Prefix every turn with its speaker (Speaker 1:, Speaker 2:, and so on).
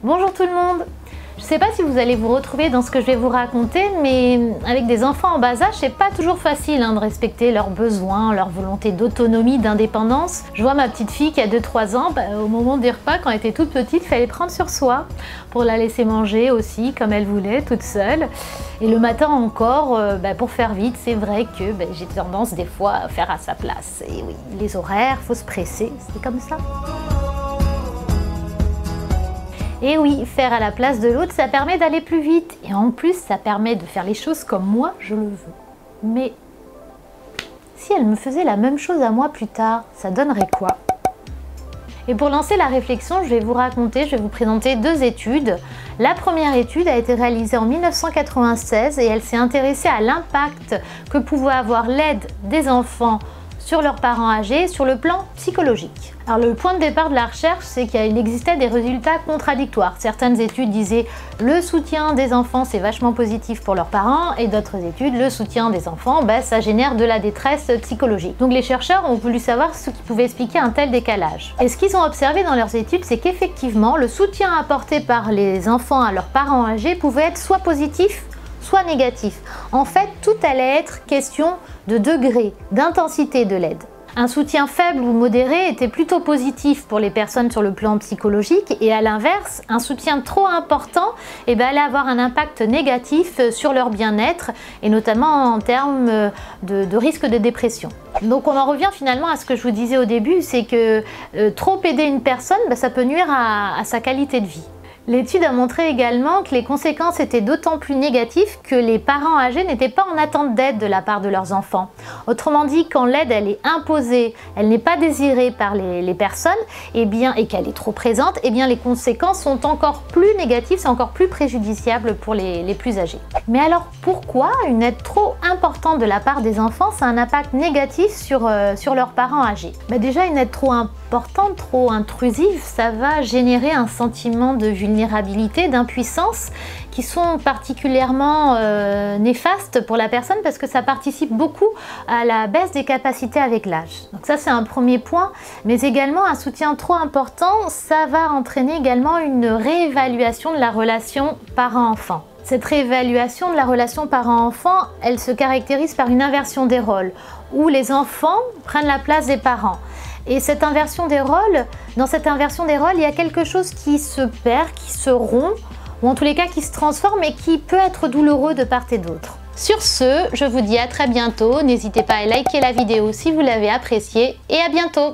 Speaker 1: Bonjour tout le monde! Je ne sais pas si vous allez vous retrouver dans ce que je vais vous raconter, mais avec des enfants en bas âge, c'est pas toujours facile de respecter leurs besoins, leur volonté d'autonomie, d'indépendance. Je vois ma petite fille qui a 2-3 ans, au moment des repas, quand elle était toute petite, il fallait prendre sur soi pour la laisser manger aussi, comme elle voulait, toute seule. Et le matin encore, pour faire vite, c'est vrai que j'ai tendance des fois à faire à sa place. Et oui, les horaires, faut se presser, c'est comme ça. Et oui, faire à la place de l'autre, ça permet d'aller plus vite. Et en plus, ça permet de faire les choses comme moi, je le veux. Mais si elle me faisait la même chose à moi plus tard, ça donnerait quoi? Et pour lancer la réflexion, je vais vous présenter 2 études. La première étude a été réalisée en 1996 et elle s'est intéressée à l'impact que pouvait avoir l'aide des enfants sur leurs parents âgés sur le plan psychologique. Alors le point de départ de la recherche, c'est qu'il existait des résultats contradictoires. Certaines études disaient le soutien des enfants c'est vachement positif pour leurs parents et d'autres études, le soutien des enfants, ça génère de la détresse psychologique. Donc les chercheurs ont voulu savoir ce qui pouvait expliquer un tel décalage. Et ce qu'ils ont observé dans leurs études, c'est qu'effectivement le soutien apporté par les enfants à leurs parents âgés pouvait être soit positif, soit négatif. En fait, tout allait être question de degré, d'intensité de l'aide. Un soutien faible ou modéré était plutôt positif pour les personnes sur le plan psychologique et à l'inverse, un soutien trop important allait avoir un impact négatif sur leur bien-être et notamment en termes de risque de dépression. Donc on en revient finalement à ce que je vous disais au début, c'est que trop aider une personne, ça peut nuire à sa qualité de vie. L'étude a montré également que les conséquences étaient d'autant plus négatives que les parents âgés n'étaient pas en attente d'aide de la part de leurs enfants. Autrement dit, quand l'aide elle est imposée, elle n'est pas désirée par les personnes et qu'elle est trop présente, les conséquences sont encore plus négatives, c'est encore plus préjudiciable pour les plus âgés. Mais alors pourquoi une aide trop importante de la part des enfants, ça a un impact négatif sur leurs parents âgés? Déjà une aide trop importante, trop intrusive, ça va générer un sentiment de vulnérabilité, d'impuissance qui sont particulièrement néfastes pour la personne parce que ça participe beaucoup à la baisse des capacités avec l'âge. Donc ça c'est un premier point, mais également un soutien trop important, ça va entraîner également une réévaluation de la relation parent-enfant. Cette réévaluation de la relation parent-enfant, elle se caractérise par une inversion des rôles, où les enfants prennent la place des parents. Et cette inversion des rôles, dans cette inversion des rôles, il y a quelque chose qui se perd, qui se rompt, ou en tous les cas qui se transforme et qui peut être douloureux de part et d'autre. Sur ce, je vous dis à très bientôt. N'hésitez pas à liker la vidéo si vous l'avez appréciée et à bientôt!